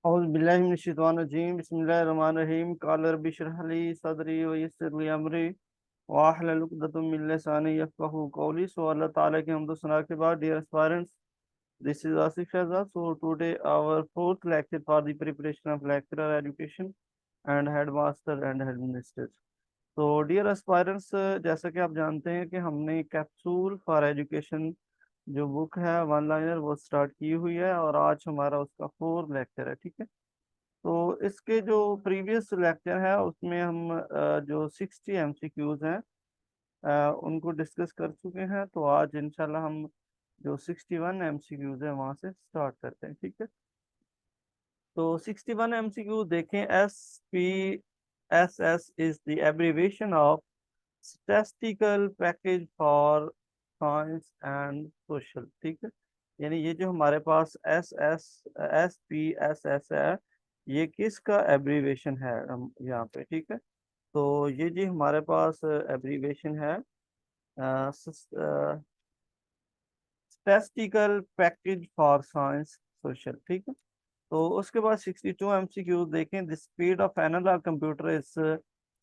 औज़ु बिल्लाहि मिनश शैतानिर रजीम बिस्मिल्लाहिर रहमानिर रहीम क़ाल रब्बि इश्रह ली सदरी व यस्सिर ली अमरी वाहलुल उक़दतम मिन लिसानी यफ़क़हू क़ौली। सो अल्लाह ताला की हम्द व सना के बाद, dear aspirants, this is Asif Shahzad. So today our fourth lecture for the preparation of lecturer education and headmaster and headministrator. तो डियर एस्पायरेंट्स, जैसा कि आप जानते हैं कि हमने कैप्सूल फॉर एजुकेशन जो बुक है वन लाइनर वो स्टार्ट की हुई है और आज हमारा उसका फोर्थ लेक्चर है। ठीक है, तो इसके जो प्रीवियस लेक्चर है उसमें हम जो 60 एमसीक्यूज हैं उनको डिस्कस कर चुके हैं। तो आज इंशाल्लाह हम जो 61 एमसीक्यूज है वहां से स्टार्ट करते हैं। ठीक है, तो 61 एमसीक्यू देखें। S is the abbreviation of statistical package for science and social. ठीक है, यानी ये जो हमारे पास एस पी एस एस है, ये किसका एब्रीविएशन है हम यहाँ पे। ठीक है, तो ये जी हमारे पास एब्रीविएशन है statistical package for science social. ठीक है, तो उसके बाद 62 एमसीक्यू देखें। The speed of analog computer is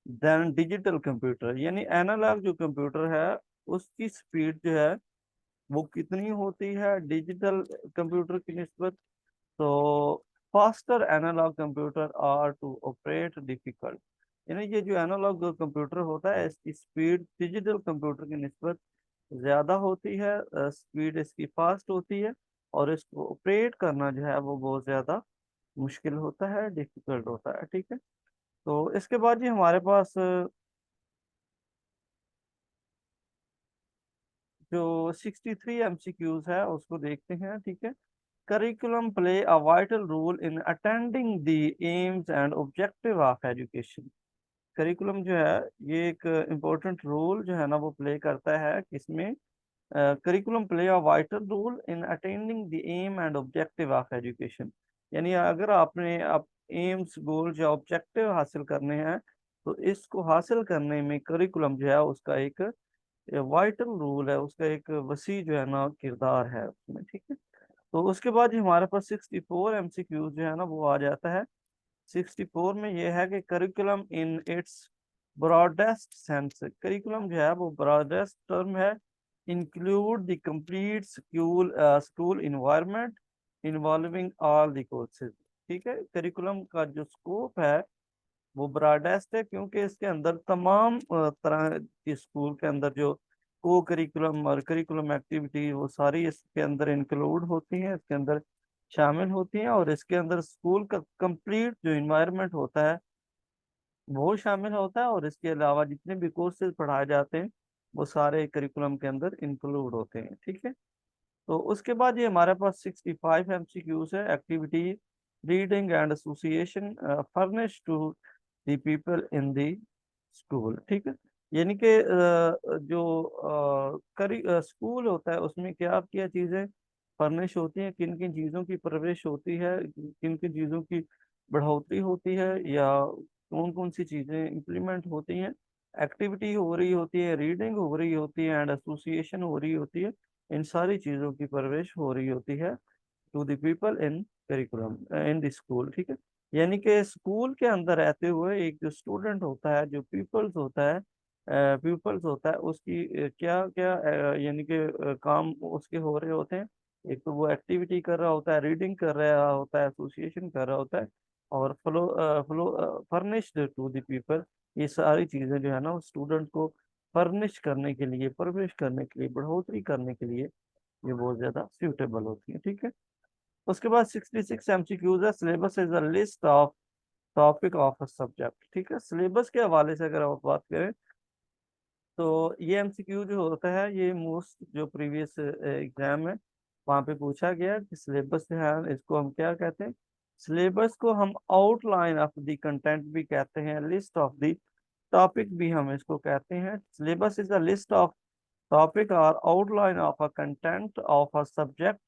than digital computer, यानी एनालॉग जो कंप्यूटर है उसकी स्पीड जो है वो कितनी होती है डिजिटल कंप्यूटर की निस्बत। तो faster analog computer are to operate difficult, यानी ये जो एनालॉग कंप्यूटर होता है इसकी स्पीड डिजिटल कंप्यूटर की निस्बत ज़्यादा होती है, स्पीड इसकी फास्ट होती है और इसको ऑपरेट करना जो है वो बहुत ज़्यादा मुश्किल होता है, डिफिकल्ट होता है। ठीक है, तो इसके बाद जी हमारे पास जो 63 एमसीक्यूज है उसको देखते हैं। ठीक है, curriculum play a vital role in attaining the aims and objective of education. Curriculum जो है ये एक इम्पोर्टेंट रोल जो है ना वो प्ले करता है किसमें। Curriculum play a vital role in attaining the aim and objective of education, यानी अगर आपने आप एम्स गोल या ऑब्जेक्टिव हासिल करने हैं तो इसको हासिल करने में करिकुलम जो है उसका एक वाइटल रोल है, उसका एक वसी जो है ना किरदार है उसमें। ठीक है, तो उसके बाद ही हमारे पास 64 एमसीक्यू जो है ना वो आ जाता है। 64 में ये है कि curriculum in its broadest sense, curriculum जो है वो ब्रॉडेस्ट टर्म है, include the complete school school environment involving all the courses. ठीक है, करिकुलम का जो स्कोप है वो ब्रॉडेस्ट है क्योंकि इसके अंदर तमाम तरह की स्कूल के अंदर जो को करिकुलम और करिकुलम एक्टिविटी वो सारी इसके अंदर इंक्लूड होती हैं, इसके अंदर शामिल होती हैं और इसके अंदर स्कूल का कंप्लीट जो इन्वायरमेंट होता है वो शामिल होता है और इसके अलावा जितने भी कोर्सेज पढ़ाए जाते हैं वो सारे करिकुलम के अंदर इंक्लूड होते हैं। ठीक है, तो उसके बाद ये हमारे पास 65 एमसीक्यूज है। Activity reading and association furnish to the people in the school. ठीक है, यानी कि जो स्कूल होता है उसमें क्या क्या चीज़ें फर्निश होती हैं, किन किन चीज़ों की परवरिश होती है, किन किन चीज़ों की बढ़ोतरी होती है या कौन कौन सी चीज़ें इम्प्लीमेंट होती हैं। एक्टिविटी हो रही होती है, रीडिंग हो रही होती है एंड एसोसिएशन हो रही होती है, इन सारी चीज़ों की परवरिश हो रही होती है to the people in curriculum in the school. ठीक है, यानी कि स्कूल के अंदर रहते हुए एक जो स्टूडेंट होता है, जो पीपल्स होता है, पीपल्स होता है उसकी क्या क्या यानी कि काम उसके हो रहे होते हैं। एक तो वो एक्टिविटी कर रहा होता है, रीडिंग कर रहा होता है, एसोसिएशन कर रहा होता है और flow furnished to the people. ये सारी चीज़ें जो है ना स्टूडेंट को फर्निश करने के लिए, परवरिश करने के लिए, बढ़ोतरी करने के लिए ये बहुत ज़्यादा सूटेबल होती है। ठीक है, उसके बाद 66 एमसीक्यूज है। Syllabus is a list of topic of a subject. ठीक है, सिलेबस के हवाले से अगर आप बात करें तो ये एमसीक्यू जो होता है ये मोस्ट जो प्रीवियस एग्जाम है वहाँ पे पूछा गया कि सिलेबस जो है इसको हम क्या कहते हैं। सिलेबस को हम आउटलाइन ऑफ द कंटेंट भी कहते हैं, लिस्ट ऑफ द टॉपिक भी हम इसको कहते हैं। Syllabus is a list of topic और outline of a content of a subject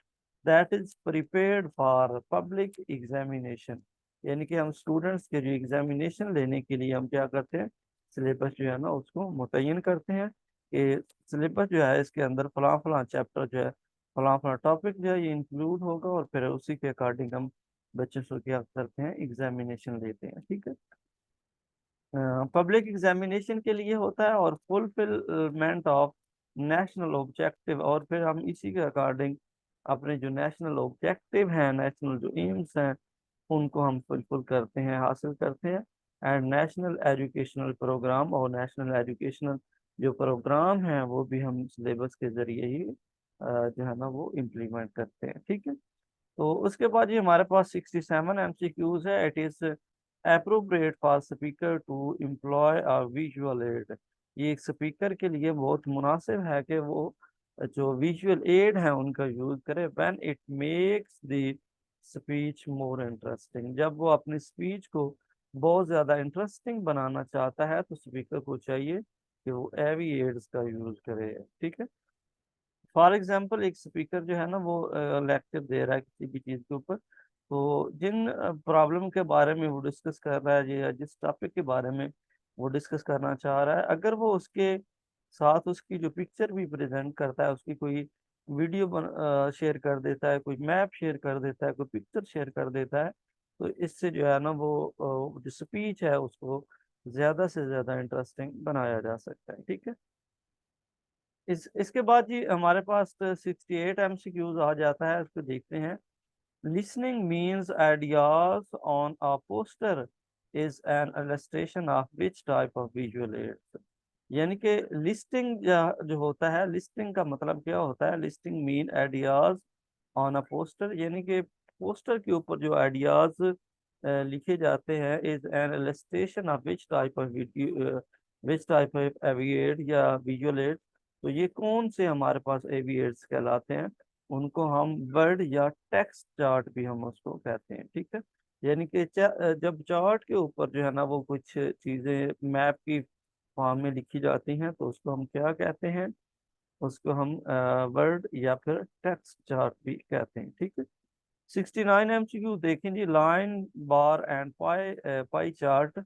that is prepared for public examination, यानी कि हम स्टूडेंट्स के जो एग्जामिनेशन लेने के लिए हम क्या करते हैं, सिलेबस जो है ना उसको मुतय्यन करते हैं कि सिलेबस जो है इसके अंदर फलां फलां चैप्टर जो है फलां फलां टॉपिक जो है ये इंक्लूड होगा और फिर उसी के अकॉर्डिंग हम बच्चों से क्या करते हैं, एग्जामिनेशन लेते हैं, ठीक है। पब्लिक एग्जामिनेशन के लिए होता है, और फुलफिलमेंट ऑफ नेशनल ऑब्जेक्टिव, और फिर हम इसी के अकॉर्डिंग अपने जो नेशनल ऑब्जेक्टिव हैं, नेशनल जो एम्स हैं, उनको हम फुलफिल करते हैं, हासिल करते हैं। एंड नेशनल एजुकेशनल प्रोग्राम, और नेशनल एजुकेशनल जो प्रोग्राम है वो भी हम सिलेबस के जरिए ही जो है ना वो इम्प्लीमेंट करते हैं, ठीक है। तो उसके बाद ये हमारे पास 67 MCQs है। It is appropriate for speaker to employ a visual aid. ये एक स्पीकर के लिए बहुत मुनासिब है कि वो जो विजुअल एड है उनका यूज करे, when it makes the speech more interesting. जब वो अपनी स्पीच को बहुत ज्यादा इंटरेस्टिंग बनाना चाहता है तो स्पीकर को चाहिए कि वो एवी एड्स का यूज करे, ठीक है। फॉर एग्जाम्पल एक स्पीकर जो है ना वो लेक्चर दे रहा है किसी भी चीज़ के ऊपर, तो जिन प्रॉब्लम के बारे में वो डिस्कस कर रहा है या जिस टॉपिक के बारे में वो डिस्कस करना चाह रहा है, अगर वो उसके साथ उसकी जो पिक्चर भी प्रेजेंट करता है, उसकी कोई वीडियो शेयर कर देता है, कोई मैप शेयर कर देता है, कोई पिक्चर शेयर कर देता है, तो इससे जो है ना वो जो स्पीच है उसको ज़्यादा से ज़्यादा इंटरेस्टिंग बनाया जा सकता है, ठीक है। इसके बाद जी हमारे पास 68 MCQs आ जाता है, उसको देखते हैं। Listening means ideas on a poster is an illustration of which type of visual aids. यानी कि लिस्टिंग जो होता है, लिस्टिंग का मतलब क्या होता है, listing mean ideas on a poster, यानी कि पोस्टर के ऊपर जो आइडियाज लिखे जाते हैं, is an illustration of which type of video, which type of AV aid या विजुअल एड। तो ये कौन से हमारे पास एविएट्स कहलाते हैं, उनको हम वर्ड या टेक्स्ट चार्ट भी हम उसको कहते हैं, ठीक है। यानी कि जब चार्ट के ऊपर जो है ना वो कुछ चीज़ें मैप की फॉर्म में लिखी जाती हैं तो उसको हम क्या कहते हैं, उसको हम वर्ड या फिर टेक्स्ट चार्ट भी कहते हैं, ठीक है। 69 MCQ देखें जी। Line bar and pie chart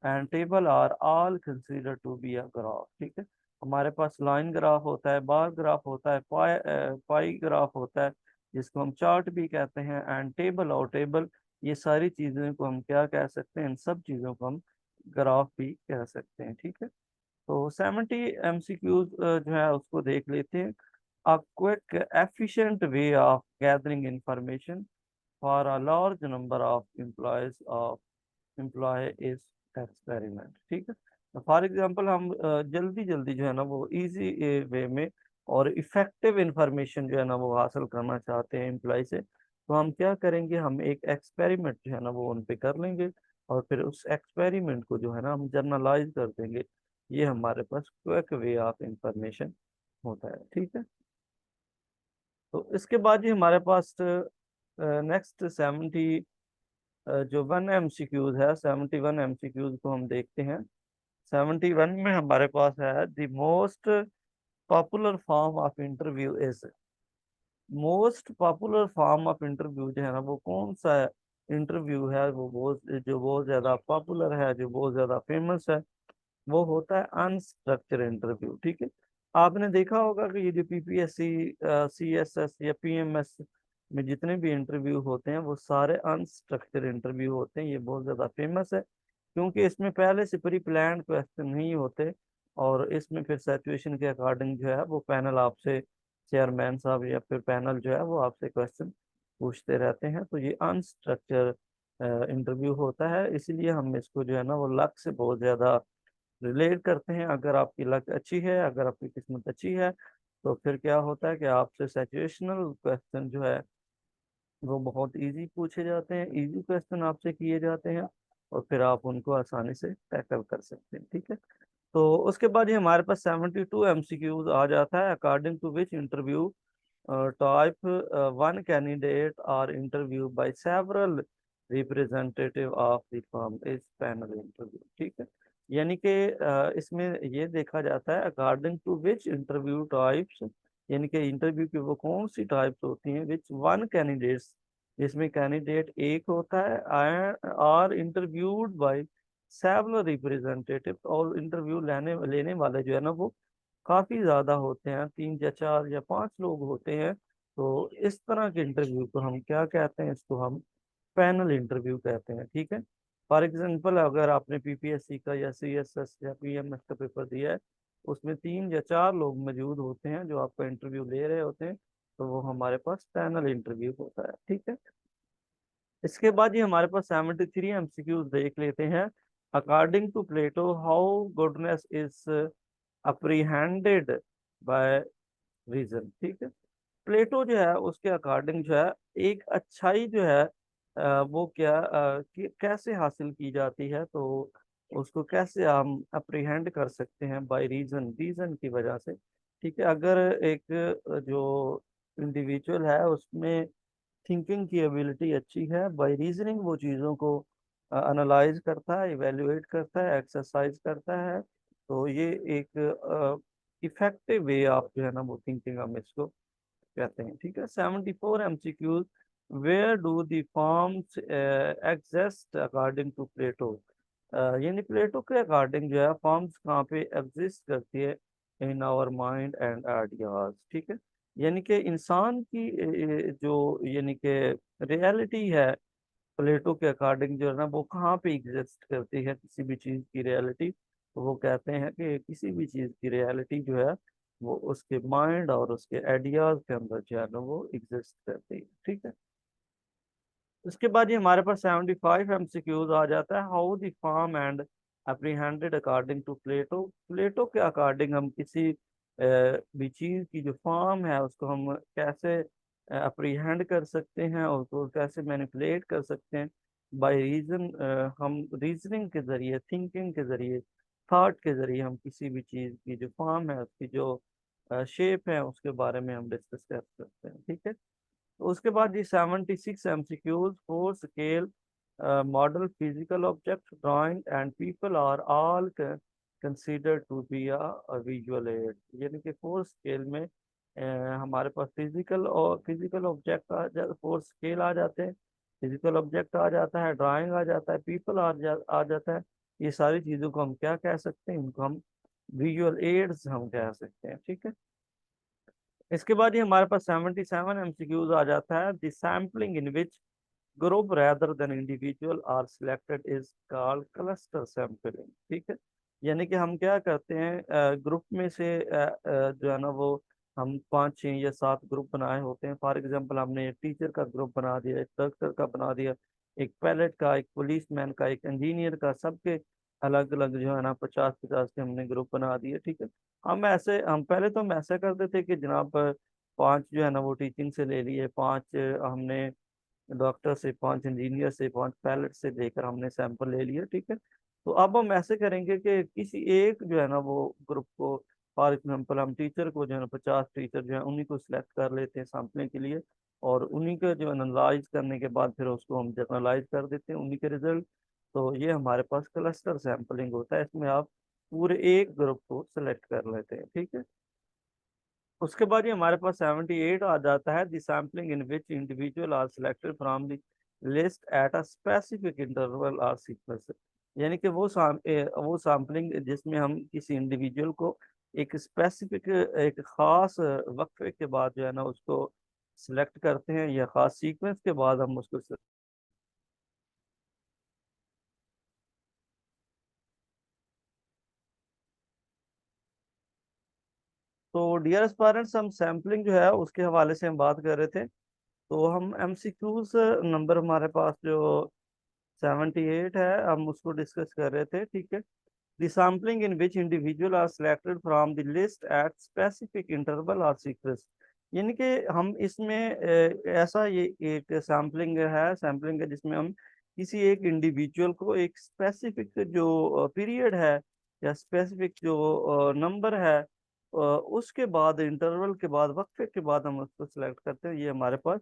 and table are all consider to be a graph, ठीक है। हमारे पास लाइन ग्राफ होता है, बार ग्राफ होता है, पाई ग्राफ होता है, जिसको हम चार्ट भी कहते हैं, एंड टेबल और टेबल, ये सारी चीज़ों को हम क्या कह सकते हैं, इन सब चीज़ों को हम ग्राफ भी कह सकते हैं, ठीक है। तो 70 MCQs जो है उसको देख लेते हैं। A quick efficient way of gathering information for a large number of employee is experiment, ठीक है। फॉर एग्जांपल हम जल्दी जल्दी जो है ना वो इजी वे में और इफेक्टिव इंफॉर्मेशन जो है ना वो हासिल करना चाहते हैं एम्प्लॉय से, तो हम क्या करेंगे, हम एक एक्सपेरिमेंट जो है ना वो उन पे कर लेंगे, और फिर उस एक्सपेरिमेंट को जो है ना हम जर्नलाइज कर देंगे। ये हमारे पास क्विक वे ऑफ इंफॉर्मेशन होता है, ठीक है। तो इसके बाद ही हमारे पास नेक्स्ट 71 MCQs है। 71 MCQs को हम देखते हैं। 71 में हमारे पास है, the most popular form of interview is. Most popular form of interview जो है ना वो कौन सा इंटरव्यू है, वो बहुत ज्यादा पॉपुलर है, जो बहुत ज्यादा फेमस है, वो होता है अनस्ट्रक्चर इंटरव्यू, ठीक है। आपने देखा होगा कि ये जो पीपीएससी, सीएसएस या पीएमएस में जितने भी इंटरव्यू होते हैं वो सारे अनस्ट्रक्चर इंटरव्यू होते हैं। ये बहुत ज़्यादा फेमस है क्योंकि इसमें पहले से प्री प्लान क्वेश्चन नहीं होते, और इसमें फिर सिचुएशन के अकॉर्डिंग जो है वो पैनल आपसे, चेयरमैन साहब या फिर पैनल जो है वो आपसे क्वेश्चन पूछते रहते हैं। तो ये अनस्ट्रक्चर इंटरव्यू होता है, इसीलिए हम इसको जो है ना वो लक से बहुत ज़्यादा रिलेट करते हैं। अगर आपकी लक अच्छी है, अगर आपकी किस्मत अच्छी है, तो फिर क्या होता है कि आपसे सिचुएशनल क्वेश्चन जो है वो बहुत इजी पूछे जाते हैं, इजी क्वेश्चन आपसे किए जाते हैं, और फिर आप उनको आसानी से टैकल कर सकते हैं, ठीक है। तो उसके बाद ही हमारे पास 72 MCQs आ जाता है। According to which interview type one candidate are interview by several representative of the firm is panel interview, ठीक है। यानी कि इसमें ये देखा जाता है according to which interview types, यानी कि इंटरव्यू की वो कौन सी टाइप्स होती हैं, विच वन कैंडिडेट्स, जिसमें कैंडिडेट एक होता है, are interviewed by several representative, और इंटरव्यू लेने लेने वाले जो है ना वो काफी ज्यादा होते हैं, 3 या 4 या 5 लोग होते हैं। तो इस तरह के इंटरव्यू को हम क्या कहते हैं, इसको हम पैनल इंटरव्यू कहते हैं, ठीक है। फॉर एग्जांपल अगर आपने पीपीएससी का या सीएसएस या पीएमएस का पेपर दिया है, उसमें 3 या 4 लोग मौजूद होते हैं जो आपका इंटरव्यू ले रहे होते हैं, तो वो हमारे पास पैनल इंटरव्यू होता है, ठीक है। इसके बाद ये हमारे पास 73 एमसीक्यूज देख लेते हैं। According to Plato, how goodness is apprehended by reason, ठीक है। प्लेटो जो है उसके अकॉर्डिंग जो है एक अच्छाई जो है वो क्या कैसे हासिल की जाती है, तो उसको कैसे हम अप्रीहेंड कर सकते हैं, बाय रीजन, रीजन की वजह से, ठीक है। अगर एक जो इंडिविजुअल है उसमें थिंकिंग की एबिलिटी अच्छी है, बाय रीजनिंग वो चीज़ों को एनालाइज करता है, इवेल्युएट करता है, एक्सरसाइज करता है, तो ये एक इफेक्टिव वे ऑफ जो है ना वो थिंकिंग हम इसको कहते हैं, ठीक है। 74 MCQs, where do the forms exist according to Plato, यानी प्लेटो के अकॉर्डिंग जो है फॉर्म्स कहाँ पे एग्जिस्ट करती है, in our mind and ideas, ठीक है। यानी कि इंसान की जो यानी कि रियलिटी है, प्लेटो के अकॉर्डिंग जो है ना वो कहाँ पे एग्जिस्ट करती है किसी भी चीज़ की रियलिटी, तो वो कहते हैं कि किसी भी चीज़ की रियलिटी जो है वो उसके माइंड और उसके आइडियाज के अंदर जो है ना वो एग्जिस्ट करती है, ठीक है। उसके बाद ये हमारे पास 75 MCQs आ जाता है। How the form and apprehended according to Plato, Plato के अकॉर्डिंग हम किसी भी चीज़ की जो फॉर्म है उसको हम कैसे अप्रीहेंड कर सकते हैं और उसको कैसे मैनिपुलेट कर सकते हैं, बाय रीजन, हम रीजनिंग के जरिए, थिंकिंग के जरिए, थॉट के जरिए हम किसी भी चीज़ की जो फॉर्म है, उसकी जो शेप है, उसके बारे में हम डिस्कस कर सकते हैं, ठीक है। तो उसके बाद ये 76 MCQs, four scale model, physical object, drawing and people are all considered to be a visual aid, यानी कि फोर स्केल में हमारे पास फिजिकल ऑब्जेक्ट फोर स्केल आ जाते हैं, फिजिकल ऑब्जेक्ट आ जाता है, ड्राइंग आ जाता है, पीपल आ जाता है। ये सारी चीज़ों को हम क्या कह सकते हैं, इनको हम विजुअल एड्स हम कह सकते हैं, ठीक है। इसके बाद ये हमारे पास 77 MCQs आ जाता है। The sampling in which group rather than individual are selected is called cluster sampling, ठीक है। यानी कि हम क्या करते हैं, ग्रुप में से जो है ना वो हम 5 6 या 7 ग्रुप बनाए होते हैं। फॉर एग्जांपल हमने एक टीचर का ग्रुप बना दिया, एक डॉक्टर का बना दिया, एक पायलट का, एक पुलिसमैन का, एक इंजीनियर का, सबके अलग अलग जो है ना 50 50 के हमने ग्रुप बना दिए, ठीक है। हम पहले तो हम ऐसा करते थे कि जनाब 5 जो है ना वो टीचिंग से ले लिए, 5 हमने डॉक्टर से, 5 इंजीनियर से, 5 पायलट से लेकर हमने सैंपल ले लिया, ठीक है। तो अब हम ऐसे करेंगे कि किसी एक जो है ना वो ग्रुप को, फॉर एग्जाम्पल हम टीचर को जो है ना 50 टीचर जो है उन्हीं को सिलेक्ट कर लेते हैं सैम्पलिंग के लिए, और उन्हीं का जो एनालाइज करने के बाद फिर उसको हम जर्नलाइज कर देते हैं उन्हीं के रिजल्ट। तो ये हमारे पास क्लस्टर सैंपलिंग होता है, इसमें आप पूरे एक ग्रुप को सिलेक्ट कर लेते हैं, ठीक है। उसके बाद ये हमारे पास 78 आ जाता है। The sampling in which individual are selected from the list at a specific interval or sequence, यानी कि वो सैम्पलिंग जिसमें हम किसी इंडिविजुअल को एक स्पेसिफिक, एक खास वक्फे के बाद जो है ना उसको सिलेक्ट करते हैं, या खास सीक्वेंस के बाद हम उसको तो डियर एस्पायरेंट्स, हम सैम्पलिंग जो है उसके हवाले से हम बात कर रहे थे। तो हम एमसीक्यूज नंबर हमारे पास जो 78 है हम उसको डिस्कस कर रहे थे, ठीक है। The sampling in which individual are selected from the list at specific interval or sequence, यानी कि हम इसमें ऐसा ये एक सैम्पलिंग है जिसमें हम किसी एक इंडिविजुअल को एक स्पेसिफिक जो पीरियड है या स्पेसिफिक जो नंबर है, उसके बाद इंटरवल के बाद, वक्फे के बाद हम उसको सिलेक्ट करते हैं, ये हमारे पास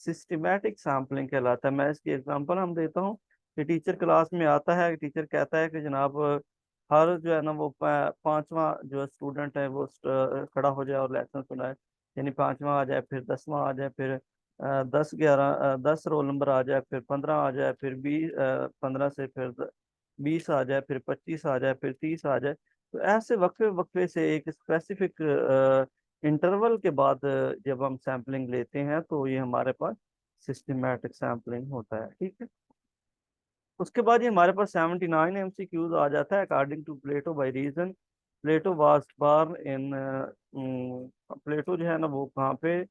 सिस्टमैटिक सैम्पलिंग कहलाता है। मैं इसकी एग्जांपल हम देता हूँ कि टीचर क्लास में आता है, टीचर कहता है कि जनाब हर जो है ना वो पांचवा जो स्टूडेंट है वो खड़ा हो जाए और लेसन सुनाए, यानी पांचवा आ जाए, फिर 10वां आ जाए, फिर 10 रोल नंबर आ जाए, फिर 15 आ जाए, फिर 15 से फिर 20 आ जाए, फिर 25 आ जाए, फिर 30 आ जाए। तो ऐसे वक्फे वक्फे से एक स्पेसिफिक इंटरवल के बाद जब हम सैम्पलिंग लेते हैं तो ये हमारे पास सिस्टमेटिक सैम्पलिंग होता है, ठीक है। उसके बाद ये हमारे पास 79 एमसीक्यूज आ जाता है। According to Plato by reason, Plato was born in, Plato जो है ना वो कहाँ पे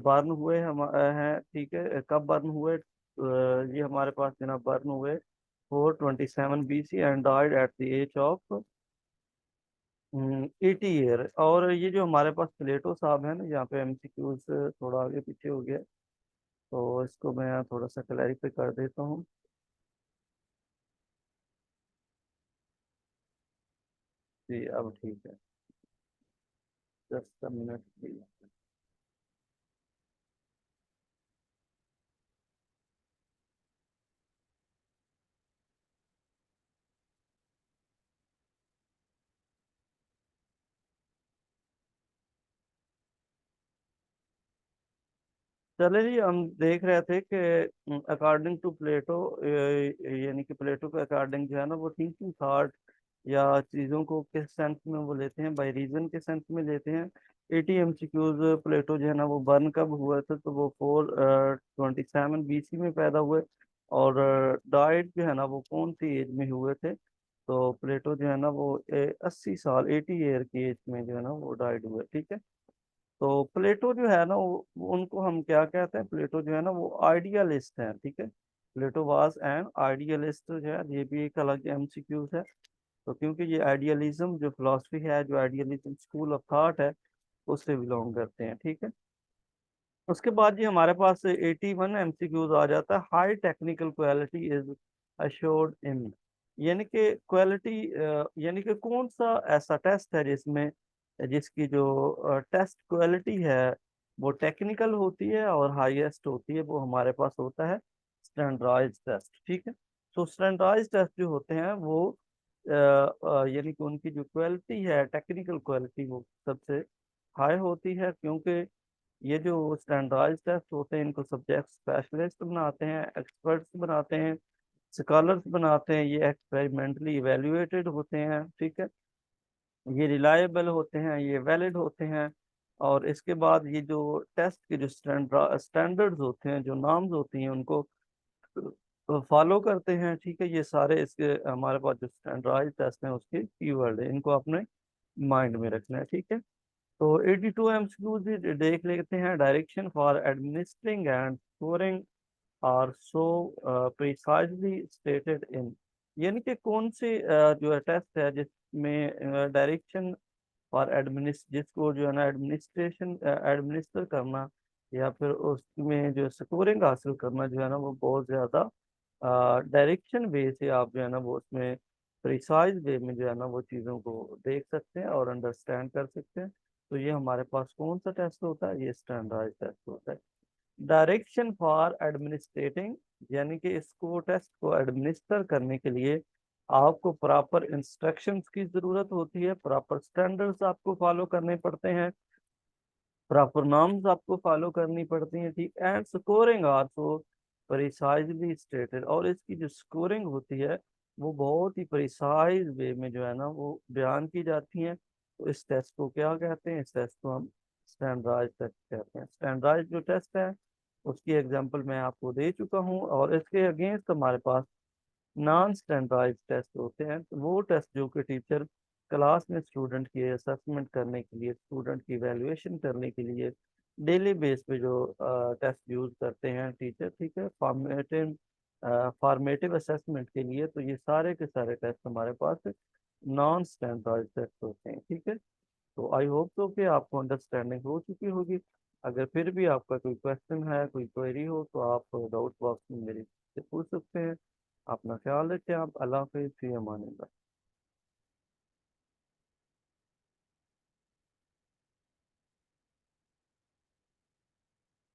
बर्न हुए हम हैं, ठीक है। कब बर्न हुए? ये हमारे पास जनाब बर्न हुए 427 BC and died at the age of 80 year. और ये जो हमारे पास प्लेटो साहब है ना, यहाँ पे एमसीक्यूज थोड़ा आगे पीछे हो गया, तो इसको मैं थोड़ा सा क्लैरिफाई कर देता हूँ। जी अब ठीक है, जस्ट अ मिनट प्लीज। चले जी, हम देख रहे थे कि अकॉर्डिंग टू प्लेटो, यानी कि प्लेटो के अकॉर्डिंग जो है ना वो थिंकिंग थॉट या चीज़ों को किस सेंस में वो लेते हैं, बाय रीजन के सेंस में लेते हैं। 80 एमसीक्यूज प्लेटो जो है ना वो बर्न कब हुआ था, तो वो 427 BC में पैदा हुए। और डाइट जो है ना वो कौन सी एज में हुए थे, तो प्लेटो जो है ना वो 80 साल, 80 ईयर की एज में जो है ना वो डाइड हुए, ठीक है। तो प्लेटो जो है ना उनको हम क्या कहते हैं, प्लेटो जो है ना वो आइडियलिस्ट हैं, ठीक है। प्लेटो वाज एन आइडियलिस्ट जो है, ये भी एक अलग एमसीक्यूज है। तो क्योंकि ये आइडियलिज्म जो फिलोसफी है, जो आइडियलिज्म स्कूल ऑफ थॉट है, उससे बिलोंग करते हैं, ठीक है। उसके बाद ये हमारे पास 81 एमसीक्यूज आ जाता है। High technical quality is assured in, यानी कि क्वालिटी, यानी कि कौन सा ऐसा टेस्ट है जिसमें, जिसकी जो टेस्ट क्वालिटी है वो टेक्निकल होती है और हाईएस्ट होती है, वो हमारे पास होता है स्टैंडर्डाइज टेस्ट, ठीक है। तो स्टैंडर्डाइज टेस्ट जो होते हैं वो यानी कि उनकी जो क्वालिटी है, टेक्निकल क्वालिटी, वो सबसे हाई होती है। क्योंकि ये जो स्टैंडर्डाइज टेस्ट होते हैं इनको सब्जेक्ट स्पेशलिस्ट बनाते हैं, एक्सपर्ट्स बनाते हैं, स्कॉलर्स बनाते हैं, ये एक्सपेरिमेंटली इवेल्युएटेड होते हैं, ठीक है। ये रिलायबल होते हैं, ये वैलिड होते हैं। और इसके बाद ये जो टेस्ट के जो स्टैंडर्ड्स होते हैं, जो नॉर्म्स होती हैं, उनको फॉलो करते हैं, ठीक है। ये सारे इसके हमारे पास जो स्टैंडर्डाइज टेस्ट हैं उसके कीवर्ड है, इनको अपने माइंड में रखना है, ठीक है। तो 82 एमसीक्यूज देख लेते हैं। Direction for administering and scoring are so precisely stated in, यानी कि कौन से जो है टेस्ट है जिसमें डायरेक्शन फॉर जिसको जो है ना एडमिनिस्ट्रेशन एडमिनिस्टर करना या फिर उसमें जो स्कोरिंग हासिल करना जो है ना वो बहुत ज़्यादा डायरेक्शन वे से आप जो है ना वो उसमें प्रिसाइज वे में जो है ना वो चीज़ों को देख सकते हैं और अंडरस्टैंड कर सकते हैं। तो ये हमारे पास कौन सा टेस्ट होता है, ये स्टैंडर्डाइज टेस्ट होता है। डायरेक्शन फॉर एडमिनिस्ट्रेटिंग, यानी कि इसको टेस्ट को एडमिनिस्टर करने के लिए आपको प्रॉपर इंस्ट्रक्शंस की ज़रूरत होती है, प्रॉपर स्टैंडर्ड्स आपको फॉलो करने पड़ते हैं, प्रॉपर नॉर्म्स आपको फॉलो करनी पड़ती हैं, ठीक। And scoring also precisely stated, और इसकी जो स्कोरिंग होती है वो बहुत ही प्रिसाइज वे में जो है ना वो बयान की जाती हैं। तो इस टेस्ट को क्या कहते हैं, इस टेस्ट को हम स्टैंडर्डाइज टेस्ट कहते हैं। स्टैंडर्डाइज जो टेस्ट है उसकी एग्जांपल मैं आपको दे चुका हूँ। और इसके अगेंस्ट हमारे पास नॉन स्टैंडर्डाइज टेस्ट होते हैं, तो वो टेस्ट जो कि टीचर क्लास में स्टूडेंट की असेसमेंट करने के लिए, स्टूडेंट की वैल्यूएशन करने के लिए डेली बेस पे जो टेस्ट यूज करते हैं टीचर, ठीक है, फॉर्मेटिव असेसमेंट के लिए। तो ये सारे के सारे टेस्ट हमारे पास नॉन स्टैंडर्डाइज टेस्ट होते हैं, ठीक है। तो आई होप तो कि आपको अंडरस्टैंडिंग हो चुकी होगी। अगर फिर भी आपका कोई क्वेश्चन है, कोई क्वेरी हो, तो आप डाउट बॉक्स में मेरे से पूछ सकते हैं। अपना ख्याल रखें आप। अल्लाह हाफिज़, फी अमान अल्लाह।